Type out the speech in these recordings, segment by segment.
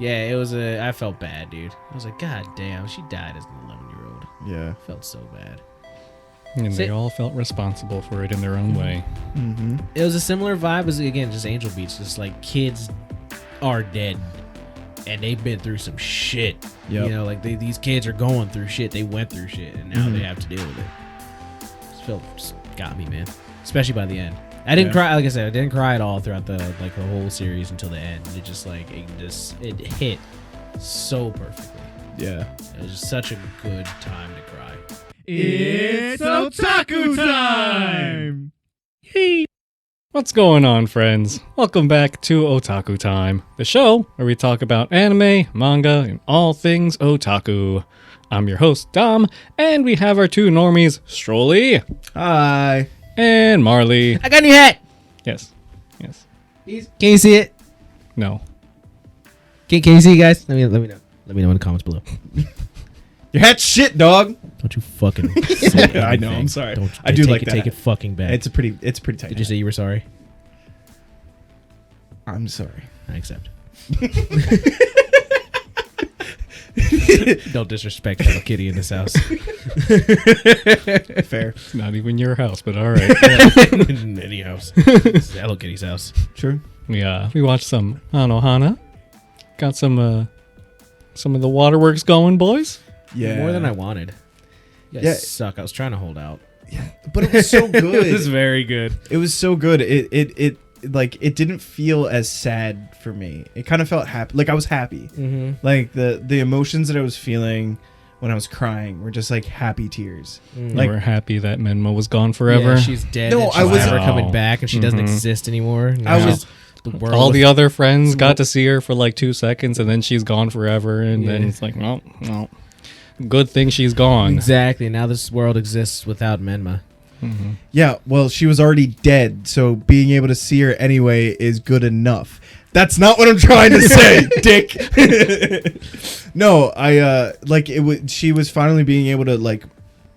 Yeah, it was I felt bad, dude. I was like, God damn, she died as an 11-year-old. Yeah. I felt so bad. And they all felt responsible for it in their own way. Mm-hmm. It was a similar vibe as, again, just Angel Beats. Just like kids are dead and they've been through some shit. Yep. You know, like these kids are going through shit. They went through shit and now they have to deal with it. Just got me, man. Especially by the end. I didn't cry. Like I said, I didn't cry at all throughout the whole series until the end. It just it hit so perfectly. Yeah. It was just such a good time to cry. It's Otaku time! Hey. What's going on, friends? Welcome back to Otaku Time, the show where we talk about anime, manga, and all things otaku. I'm your host, Dom, and we have our two normies, Strolly Hi. and Marley. I got a new hat. Yes. Can you see it? No. Can you see it, guys? Let me know. Let me know in the comments below. Your hat's shit, dog. Don't you fucking say I know, anything. I'm sorry. Don't, I do take like it, that Take hat. it fucking back. It's pretty tight. Did you say you were sorry? I'm sorry. I accept. Don't disrespect Hello Kitty in this house. Fair. It's not even your house, but all right. In any house. It's Hello Kitty's house. True. We watched some Anohana. Got some of the waterworks going, boys. Yeah. More than I wanted. You guys suck. I was trying to hold out. Yeah. But it was so good. It was very good. It was so good. It didn't feel as sad for me. It kind of felt happy. Like I was happy. Mm-hmm. Like the emotions that I was feeling when I was crying were just like happy tears. Like, we're happy that Menma was gone forever. Yeah, she's dead. No, and she's I was- never coming back, and she doesn't Mhm. exist anymore. I Now was- the world All the was- other friends got to see her for like 2 seconds, and then she's gone forever. And then Yeah. it's like, no. Good thing she's gone. Exactly. Now this world exists without Menma. Mm-hmm. Yeah, well, she was already dead, so being able to see her anyway is good enough. That's not what I'm trying to say, dick. No, she was finally being able to like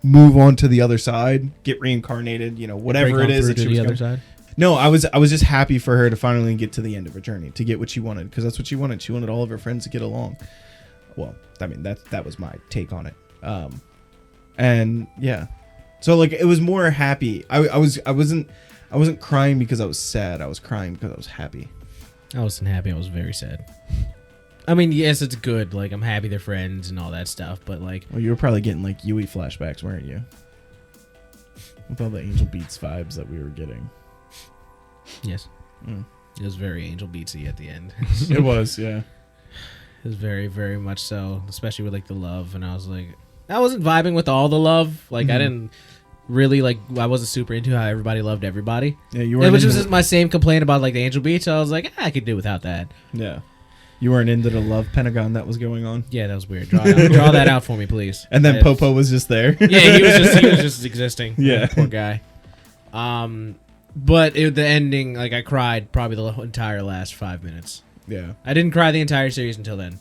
move on to the other side, get reincarnated, whatever Break it on is through that to she the was other going. side. No, I was just happy for her to finally get to the end of her journey, to get what she wanted, because that's what she wanted. She wanted all of her friends to get along. Well, I mean that was my take on it. And yeah. So like it was more happy. I wasn't crying because I was sad. I was crying because I was happy. I wasn't happy. I was very sad. I mean, yes, it's good. Like, I'm happy they're friends and all that stuff. But like, Well, you were probably getting like Yui flashbacks, weren't you? With all the Angel Beats vibes that we were getting. yes, Mm. it was very Angel Beatsy at the end. It was, yeah. It was very, very much so, especially with like the love. And I was like, I wasn't vibing with all the love. Like, I didn't really like. I wasn't super into how everybody loved everybody. Yeah, you Yeah, weren't. which was into just my same complaint about like the Angel Beats. I was like, I could do without that. yeah. You weren't into the love pentagon that was going on. Yeah, that was weird. Draw that out for me, please. And then Popo was just there. Yeah, he was just existing. Yeah. Poor guy. But the ending, like I cried probably the entire last 5 minutes. Yeah. I didn't cry the entire series until then.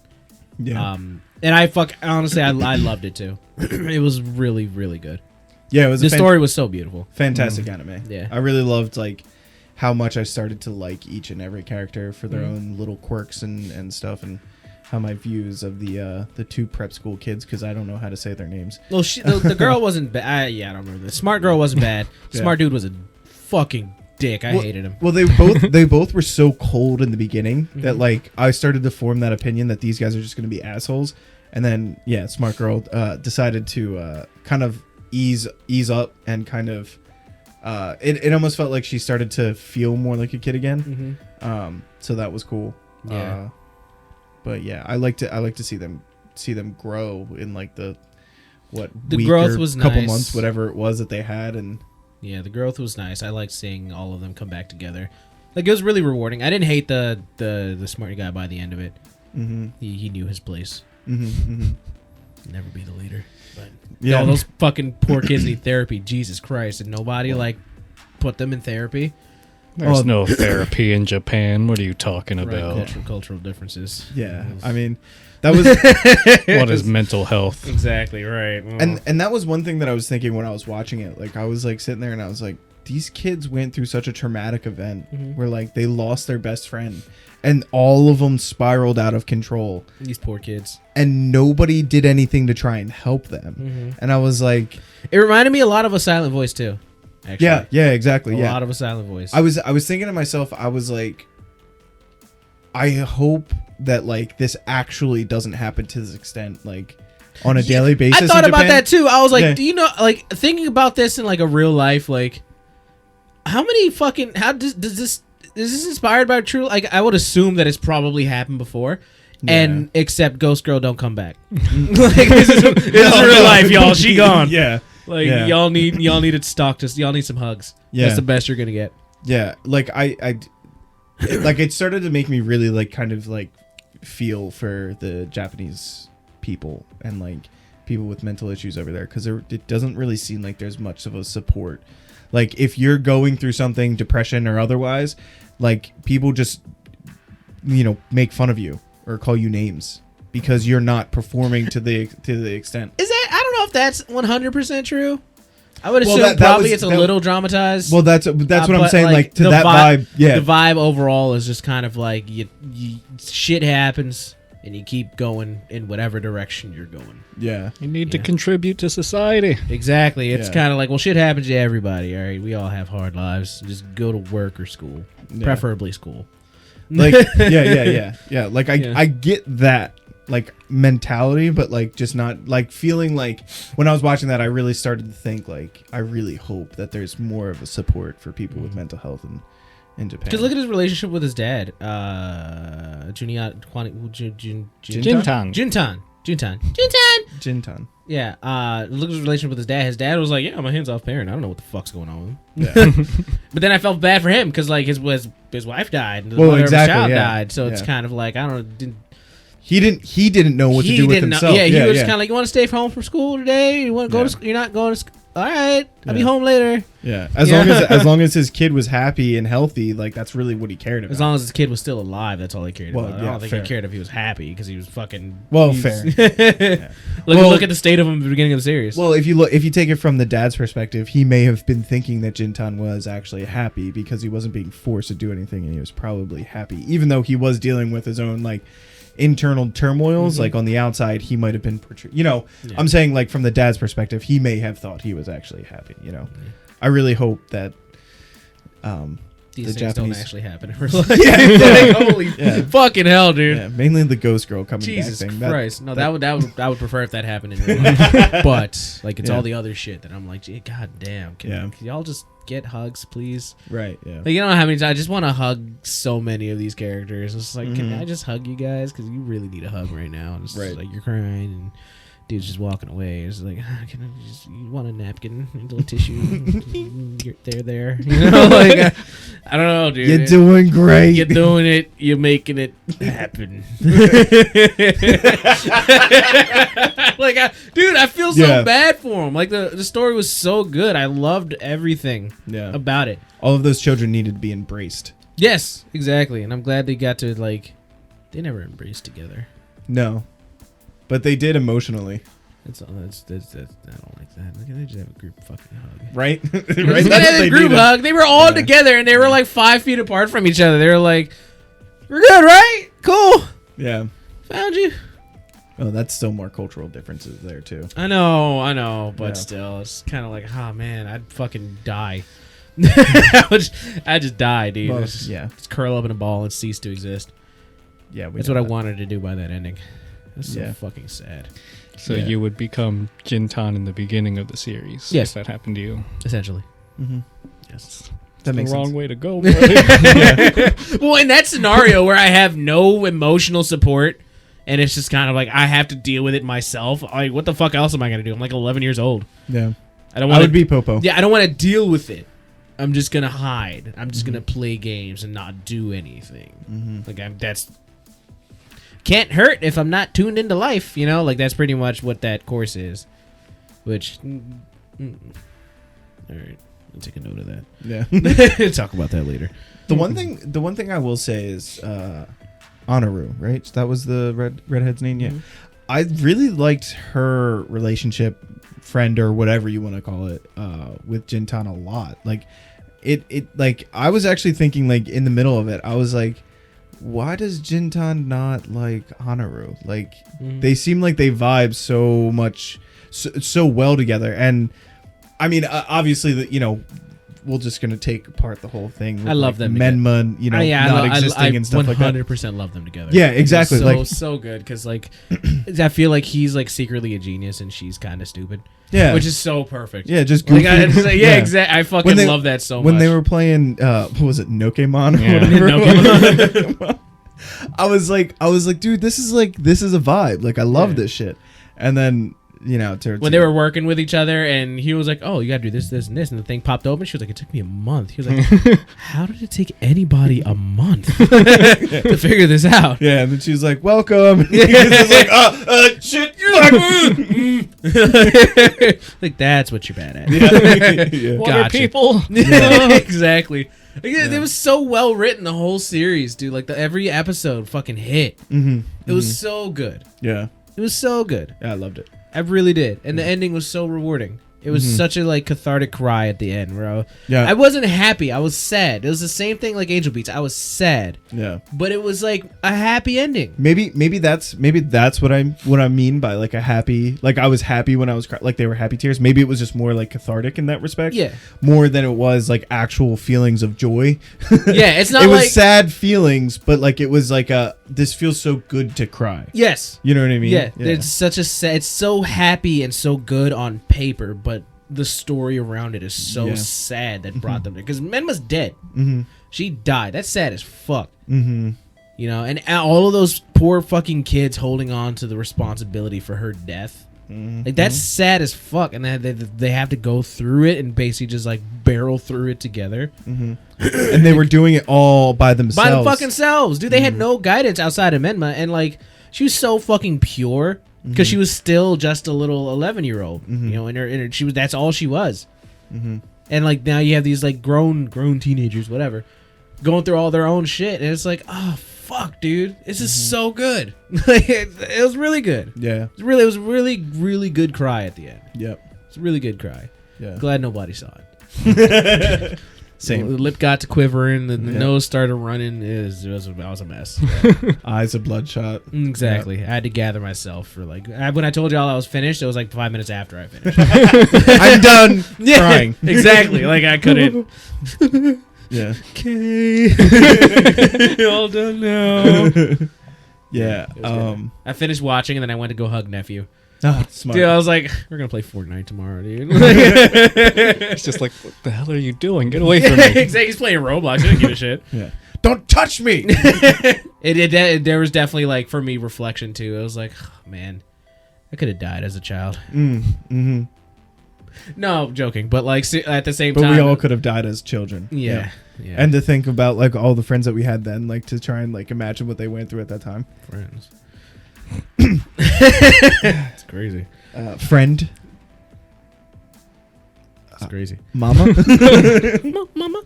Yeah. And honestly, I loved it too. It was really, really good. Yeah, it was The story was so beautiful. fantastic anime. Yeah. I really loved like how much I started to like each and every character for their own little quirks and stuff, and how my views of the two prep school kids, because I don't know how to say their names. Well, the girl wasn't bad. Yeah, I don't remember. The smart girl wasn't bad. Yeah. Smart dude was a fucking dick. I hated him. Well, they both were so cold in the beginning that like I started to form that opinion that these guys are just going to be assholes, and then smart girl decided to kind of ease up and kind of it almost felt like she started to feel more like a kid again. So that was cool. Yeah. But yeah, I like to see them grow in like the The growth or was couple nice. months, whatever it was that they had. And Yeah, the growth was nice. I liked seeing all of them come back together. Like, it was really rewarding. I didn't hate the smart guy by the end of it. He knew his place. Never be the leader. But Yeah. all those fucking poor kids need therapy. Jesus Christ. And nobody like put them in therapy. There's no therapy in Japan. What are you talking about? Right, cultural differences. yeah, I mean, that was What is mental health? Exactly right. and that was one thing that I was thinking when I was watching it. Like I was like sitting there and I was like, these kids went through such a traumatic event where like they lost their best friend and all of them spiraled out of control. These poor kids. And nobody did anything to try and help them. And I was like, it reminded me a lot of A Silent Voice too. Actually. Yeah, exactly. A lot of A Silent Voice. I was thinking to myself, I was like, I hope that like this actually doesn't happen to this extent, like on a daily basis. I thought in about Japan. that too. I was like, do you know, like thinking about this in like a real life, like how many fucking, how does this, is this inspired by true? Like I would assume that it's probably happened before. And except Ghost Girl don't come back. Like this is real life, y'all. She gone. Yeah. Like y'all need it stocked. Just y'all need some hugs. Yeah. That's the best you're gonna get. Yeah. Like I like it started to make me really like kind of like feel for the Japanese people and like people with mental issues over there, because it doesn't really seem like there's much of a support. Like if you're going through something, depression or otherwise, like people just make fun of you or call you names because you're not performing to the extent. Is that, I don't know if that's 100% true. I would Well, assume that was- it's a little dramatized. Well, that's what I'm but, saying. Like to the that vibe, yeah. The vibe overall is just kind of like you shit happens and you keep going in whatever direction you're going. Yeah. You need to contribute to society. Exactly. It's Yeah. kind of like, well, shit happens to everybody. All right, we all have hard lives. Just go to work or school, preferably school. Like yeah. Like I get that like mentality, but like just not like feeling like when I was watching that, I really started to think like I really hope that there's more of a support for people with mental health in Japan. Because look at his relationship with his dad, Jintan. Yeah, look at his relationship with his dad. His dad was like, "Yeah, I'm a hands-off parent. I don't know what the fuck's going on with him." Yeah. But then I felt bad for him because like his wife died, and the mother of his child died. So it's kind of like He didn't know what to do with himself. Yeah, he was kind of like, "You want to stay home from school today? You want to go to school? You're not going to school? All right, I'll be home later." Yeah, as long as his kid was happy and healthy, like that's really what he cared about. As long as his kid was still alive, that's all he cared about. I Yeah, don't think he cared if he was happy because he was fucking. Fair. Look at the state of him at the beginning of the series. Well, if you take it from the dad's perspective, he may have been thinking that Jintan was actually happy because he wasn't being forced to do anything, and he was probably happy, even though he was dealing with his own like internal turmoils. Like on the outside, he might have been portrayed. I'm saying like from the dad's perspective, he may have thought he was actually happy. I really hope that these the things Japanese don't actually happen in real life. Holy fucking hell, dude! Yeah, mainly the ghost girl coming Jesus back thing. Christ! I would prefer if that happened in real life. But like it's all the other shit that I'm like, gee, god damn, can y'all just get hugs, please? Right. Yeah. Like, you don't know how many times I just want to hug so many of these characters. It's like, can I just hug you guys? Because you really need a hug right now. And it's like you're crying and dude's just walking away. It's like, can I just, you want a napkin, a little tissue? They're there. Like I don't know, dude. You're doing great. You're doing it. You're making it happen. Like, dude, I feel so bad for him. Like the story was so good. I loved everything about it. All of those children needed to be embraced. Yes, exactly. And I'm glad they got to like. They never embraced together. No, but they did emotionally. That's I don't like that. Like, they just have a group fucking hug. Right? Right? They had a group hug. They were all together and they were like 5 feet apart from each other. They were like, "We're good, right? Cool. Yeah. Found you." Oh, that's still more cultural differences there too. I know, but still, it's kind of like, oh man, I'd fucking die. I just die, dude. Well, just curl up in a ball and cease to exist. Yeah, that's what I wanted to do by that ending. That's so fucking sad. So you would become Jintan in the beginning of the series. Yes, if that happened to you, essentially. Mm-hmm. Yes, that's the wrong way to go. Well, in that scenario where I have no emotional support. And it's just kind of like I have to deal with it myself. Like, what the fuck else am I gonna do? I'm like 11 years old. Yeah, I would be Popo. Yeah, I don't want to deal with it. I'm just gonna hide. I'm just gonna play games and not do anything. Like that's can't hurt if I'm not tuned into life. Like that's pretty much what that course is. Which, all right, I'll take a note of that. Yeah, talk about that later. The one thing I will say is. Honoru, right? That was the redhead's name. Yeah, I really liked her relationship, friend or whatever you want to call it, with Jintan a lot. Like, it like I was actually thinking like in the middle of it, I was like, why does Jintan not like Hanaru? Like they seem like they vibe so much so well together. And I mean obviously that, you know, we're just gonna take apart the whole thing with, I love like, them Menma, you know, not existing and stuff like that. 100% love them together. Yeah, exactly. So good because like I feel like he's like secretly a genius and she's kind of stupid. Yeah, which is so perfect. Yeah, just goofy. Like, yeah, exactly. I fucking love that so much. When they were playing, what was it, Nokemon? Nokemon. I was like, dude, this is a vibe. Like, I love this shit. And then, you know, when they were working with each other, and he was like, "Oh, you gotta do this, this, and this," and the thing popped open. She was like, "It took me a month." He was like, "How did it take anybody a month to figure this out?" Yeah, and then she was like, "Welcome." And he was just like, shit, you're like, like that's what you're bad at. Yeah. Water people. Exactly. Like, it was so well written, the whole series, dude. Like every episode fucking hit. It was so good. Yeah, it was so good. Yeah, I loved it. I really did, and the ending was so rewarding. It was such a like cathartic cry at the end, where I wasn't happy. I was sad. It was the same thing like Angel Beats. I was sad. Yeah, but it was like a happy ending. Maybe that's what I mean by like a happy. Like I was happy when I was like they were happy tears. Maybe it was just more like cathartic in that respect. Yeah, more than it was like actual feelings of joy. Yeah, it's not. It was sad feelings, but like it was like this feels so good to cry. Yes, you know what I mean. Yeah, it's such a sad. It's so happy and so good on paper, but the story around it is so sad that brought them there. Because Menma's dead. She died. That's sad as fuck. You know, and all of those poor fucking kids holding on to the responsibility for her death. Like that's sad as fuck. And they have to go through it and basically just like barrel through it together. And they were doing it all by themselves. By the fucking selves. Dude, they had no guidance outside of Menma. And like, she was so fucking pure. Because she was still just a little 11-year-old, you know, and she was, that's all she was. And like now you have these like grown teenagers, whatever, going through all their own shit, and it's like, oh fuck, dude, this is so good. It was really good. Yeah, it was really good cry at the end. Yep, it's a really good cry. Yeah, glad nobody saw it. Same. The lip got to quivering, the nose started running. It was a mess. Eyes are bloodshot. Exactly. I had to gather myself for like when I told y'all I was finished. It was like 5 minutes after I finished. I'm done crying. Exactly. Like I couldn't. Yeah. Okay. All done now. Yeah. I finished watching and then I went to go hug nephew. Ah, smart. Dude, I was like, we're gonna play Fortnite tomorrow, dude. It's just like, what the hell are you doing? Get away from me. Exactly. He's playing Roblox. He didn't give a shit. Yeah. Don't touch me. There was definitely like for me reflection too. I was like, oh, man, I could have died as a child. No, joking, but like at the same time, we all could have died as children. Yeah. And to think about like all the friends that we had then, like to try and like imagine what they went through at that time. Friends. It's crazy. Friend. It's crazy. Mama. Mama.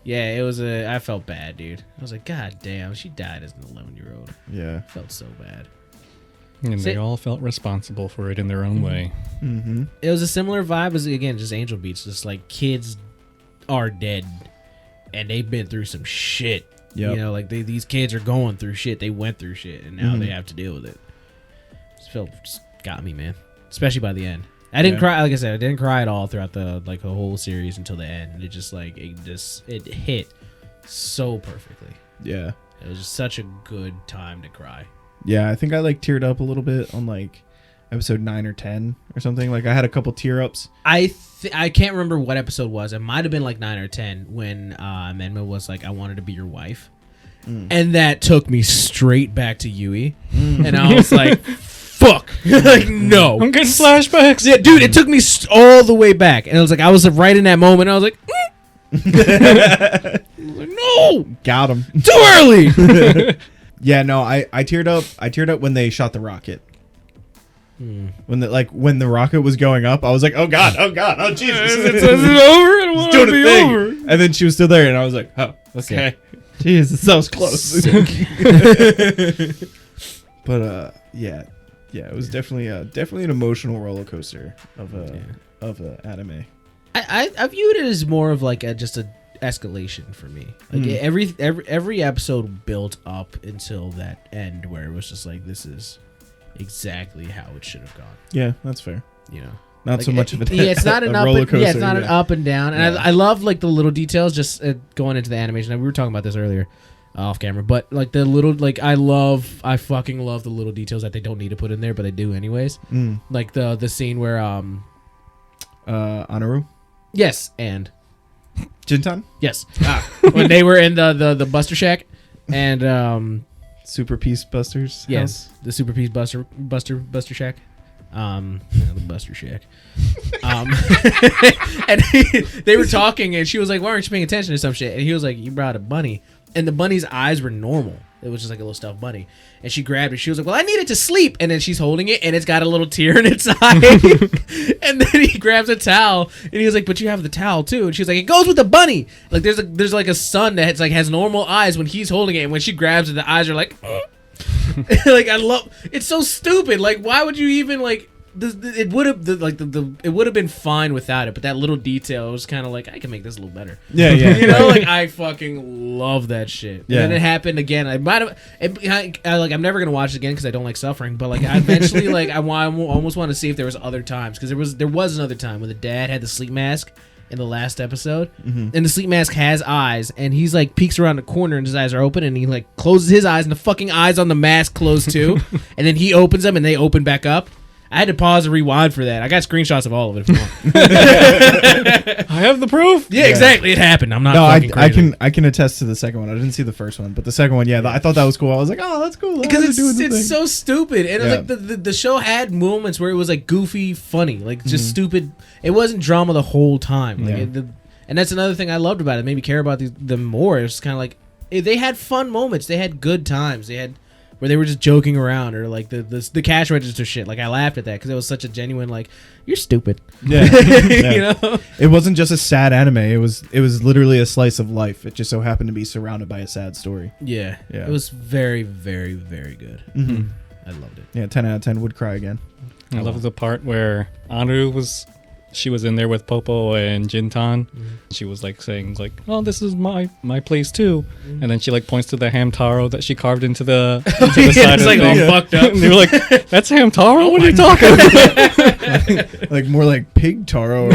Yeah, it was I felt bad, dude. I was like, God damn, she died as an 11-year-old. Yeah. I felt so bad. And they all felt responsible for it in their own way. It was a similar vibe as, again, just Angel Beats. Just like kids are dead and they've been through some shit. Yep. You know, like these kids are going through shit. They went through shit and now they have to deal with it. Just got me, man. Especially by the end. I didn't cry. Like I said, I didn't cry at all throughout the whole series until the end. It just like it hit so perfectly. Yeah, it was just such a good time to cry. Yeah, I think I like teared up a little bit on like episode 9 or 10 or something. Like I had a couple tear ups. I can't remember what episode it was. It might have been like 9 or 10 when Menma was like, "I wanted to be your wife," and that took me straight back to Yui, and I was like, fuck. Like, no. I'm getting flashbacks. Yeah, dude, it took me all the way back. And it was like, I was right in that moment. I was like, no. Got him. Too early. Yeah, no, I teared up. I teared up when they shot the rocket. When the rocket was going up, I was like, oh god, oh Jesus. Is it over? I don't want to be over. And then she was still there, and I was like, oh, okay. Jesus, that was close. But yeah, it was definitely an emotional roller coaster of anime. I viewed it as more of like just a escalation for me. Like every episode built up until that end where it was just like, this is exactly how it should have gone. Yeah, that's fair. You know, Not so much of it. Yeah, it's not an up. roller coaster, Yeah, it's not an up and down. And Yeah. I love like the little details. Just going into the animation, we were talking about this earlier, off camera. But like the little, like I fucking love the little details that they don't need to put in there, but they do anyways. Like the scene where Anaru, yes, and Jintan, yes, when they were in the Buster Shack, and Super Peace Busters. yes, the Super Peace Buster Shack. The Buster Shack. And they were talking, and she was like, "Why aren't you paying attention to some shit?" And he was like, "You brought a bunny," and the bunny's eyes were normal. It was just like a little stuffed bunny, and she grabbed it. She was like, "Well, I need it to sleep," and then she's holding it, and it's got a little tear in its eye. And then he grabs a towel, and he was like, "But you have the towel too." And she was like, "It goes with the bunny." Like there's like a son that has normal eyes when he's holding it, and when she grabs it, the eyes are like. Like I love it's so stupid. Like why would you even like it would have it would have been fine without it, but that little detail was kind of like I can make this a little better. Yeah. You know, like I fucking love that shit. Yeah. And then it happened again. I might have I'm never gonna watch it again because I don't like suffering. But like I eventually like I almost want to see if there was other times because there was another time when the dad had the sleep mask in the last episode, and the sleep mask has eyes, and he's like peeks around the corner and his eyes are open, and he like closes his eyes and the fucking eyes on the mask close too, and then he opens them and they open back up. I had to pause and rewind for that. I got screenshots of all of it if you want. I have the proof. Yeah, exactly. It happened. I'm not. No, fucking crazy. I can attest to the second one. I didn't see the first one, but the second one, I thought that was cool. I was like, oh, that's cool. Because it's so stupid, and like the show had moments where it was like goofy, funny, like just stupid. It wasn't drama the whole time. Like and that's another thing I loved about it. It made me care about them more. It's kind of like they had fun moments. They had good times. They had where they were just joking around, or like the cash register shit. Like I laughed at that because it was such a genuine like you're stupid. Yeah. You know, it wasn't just a sad anime. It was literally a slice of life. It just so happened to be surrounded by a sad story. Yeah. It was very, very, very good. I loved it. Yeah, 10 out of 10 would cry again. I love the part where Anu was in there with Popo and Jintan. She was like saying like, "Oh, this is my place too," and then she like points to the hamtaro that she carved into the side. It's of like the all thing. fucked up. And they were like, "That's hamtaro? What are you talking about?" Like more like pig taro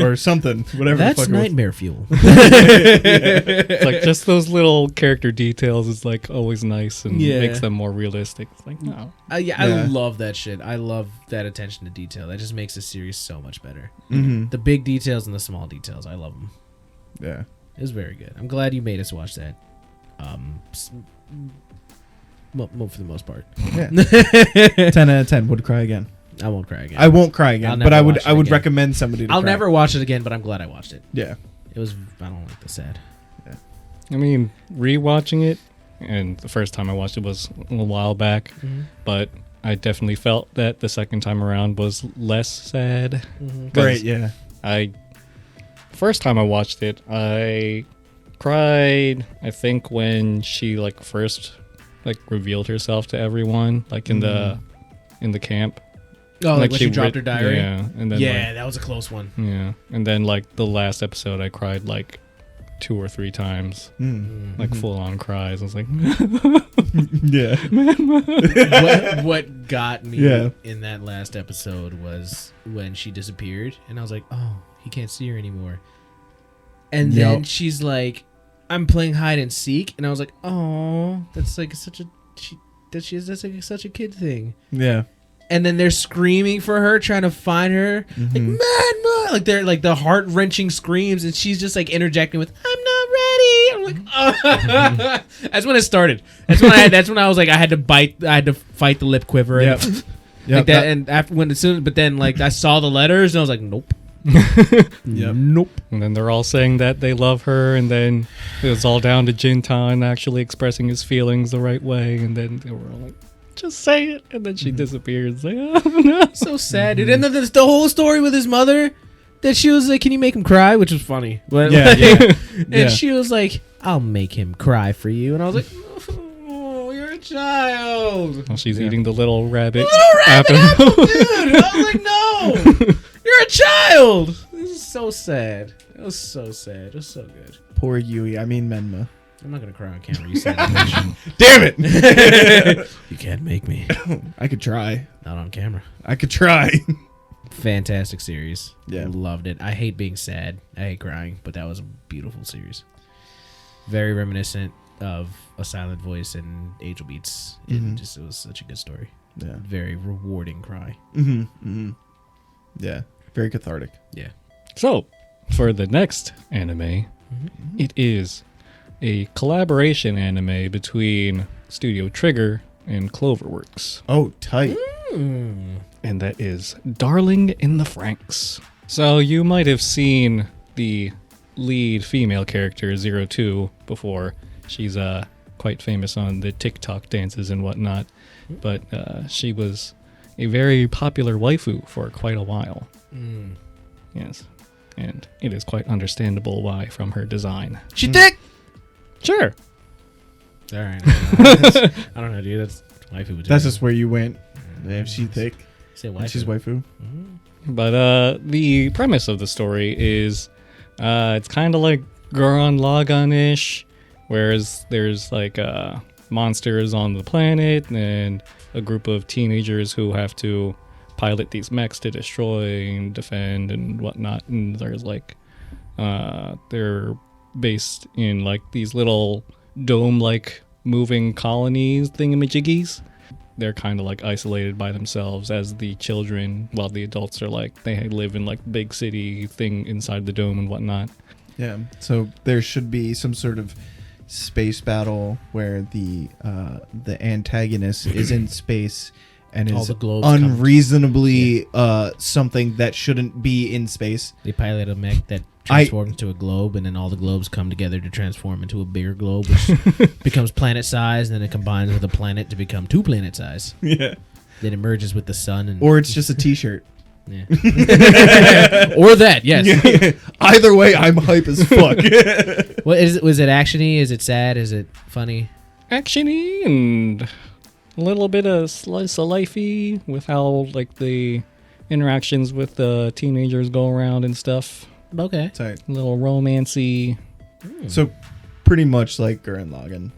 or something. Whatever. That's the fuck nightmare fuel. It's like just those little character details is like always nice and makes them more realistic. It's like no. I love that shit. I love that attention to detail. That just makes the series so much better. The big details and the small details. I love them. Yeah. It was very good. I'm glad you made us watch that. For the most part. Yeah. 10 out of 10 would cry again. I won't cry again. I won't cry again, but I would again. recommend somebody to I'll cry. never watch it again, but I'm glad I watched it. Yeah. It was. I don't like the sad. I mean, rewatching it, and the first time I watched it was a while back, but I definitely felt that the second time around was less sad. 'Cause Right, yeah. First time I watched it, I cried, I think, when she like first like revealed herself to everyone, like in the camp. Oh, like when she rid- dropped her diary? Yeah. And then That was a close one. yeah. And then like the last episode I cried like 2 or 3 times. Like full on cries. I was like Yeah. what got me in that last episode was when she disappeared, and I was like, oh, he can't see her anymore. And then she's like, I'm playing hide and seek, and I was like, oh, that's like such a that's like such a kid thing. Yeah. And then they're screaming for her, trying to find her, like man, like they're like the heart wrenching screams, and she's just like interjecting with, "I'm not ready." I'm like, oh. That's when it started. That's when I was like, I had to fight the lip quiver, and like that. And after but then like I saw the letters, and I was like, nope. Nope. And then they're all saying that they love her, and then it was all down to Jintan actually expressing his feelings the right way, and then they were all like, just say it, and then she disappears. Like, oh no, so sad, dude. And then there's the whole story with his mother, that she was like, "Can you make him cry?" Which was funny, but and she was like, "I'll make him cry for you," and I was like, "Oh, you're a child." well, she's eating the little rabbit. Apple, dude. I was like, "No, you're a child." This is so sad. It was so sad. It was so good. Poor Yui. I mean Menma. I'm not gonna cry on camera. You said it. Damn it! You can't make me. I could try. Not on camera. I could try. Fantastic series. Yeah. Loved it. I hate being sad. I hate crying, but that was a beautiful series. Very reminiscent of A Silent Voice and Angel Beats. It was such a good story. Yeah. Very rewarding cry. Yeah. Very cathartic. Yeah. So, for the next anime, it is a collaboration anime between Studio Trigger and Cloverworks. Oh, tight. And that is Darling in the Franxx. So you might have seen the lead female character 02 before. She's quite famous on the TikTok dances and whatnot, but she was a very popular waifu for quite a while. Yes, and it is quite understandable why from her design. She thick. Sure. All right. I don't know, dude. That's waifu. That's just where you went. Yeah, she thick. Say And she's waifu. But the premise of the story is it's kind of like Gurren Lagann-ish, whereas there's like monsters on the planet and a group of teenagers who have to pilot these mechs to destroy and defend and whatnot. And there's like they're based in like these little dome-like moving colonies thingamajiggies. They're kind of like isolated by themselves as the children, while the adults are like, they live in like big city thing inside the dome and whatnot. Yeah. So there should be some sort of space battle where the antagonist is in space and All is the globes come- unreasonably something that shouldn't be in space. They pilot a mech that transforms into a globe, and then all the globes come together to transform into a bigger globe, which becomes planet size, and then it combines with a planet to become 2 planet size. Yeah. Then it merges with the sun, and Or it's just a T-shirt. yeah. Or that, yes. Either way, I'm hype as fuck. What is it? Was it actiony? Is it sad? Is it funny? Actiony and a little bit of slice of lifey with how like the interactions with the teenagers go around and stuff. Okay. Tight. A little romancy. So pretty much like Gurren Lagann,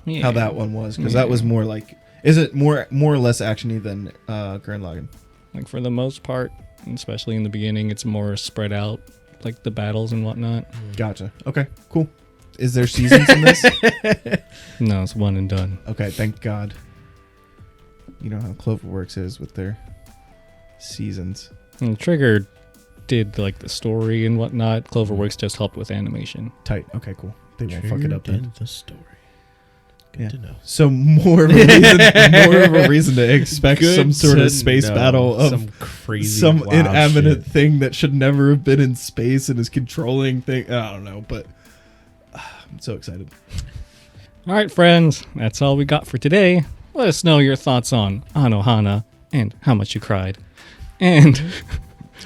Yeah. how that one was, because that was more like, is it more or less actiony than Gurren Lagann? Like for the most part, especially in the beginning, it's more spread out, like the battles and whatnot. Gotcha. Okay, cool. Is there seasons in this? No, it's one and done. Okay, thank God. You know how Cloverworks is with their seasons. And Trigger did like the story and whatnot. Cloverworks just helped with animation. Tight. Okay, cool. They won't fuck it up then. The story. Good Yeah. to know. So more of a reason to expect some sort of space battle of some crazy, some wild inanimate shit. thing that should never have been in space and is controlling thing. I don't know, but I'm so excited. All right, friends, that's all we got for today. Let us know your thoughts on Anohana and how much you cried. And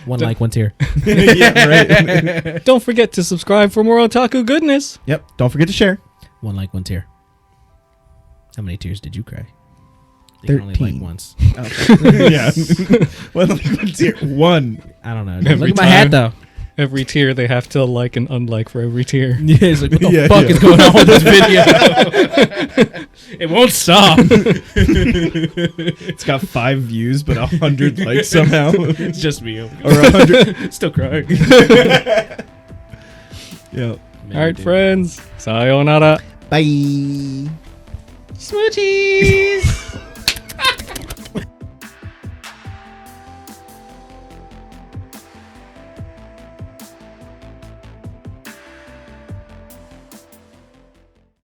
One like, one tear. Yeah, right. don't forget to subscribe for more otaku goodness. Yep. Don't forget to share. One like, one tear. How many tears did you cry? You can only 13. like once. Yeah. Well, one. I don't know. Every Look at my hat, time. though. Every tier they have to like and unlike for every tier. Yeah, it's like, what the Yeah, fuck yeah. is going on with this video? It won't stop. It's got 5 views, but 100 likes somehow. It's just me. Or 100. Still crying. Yeah. All right, friends. Sayonara. Bye. Smoochies.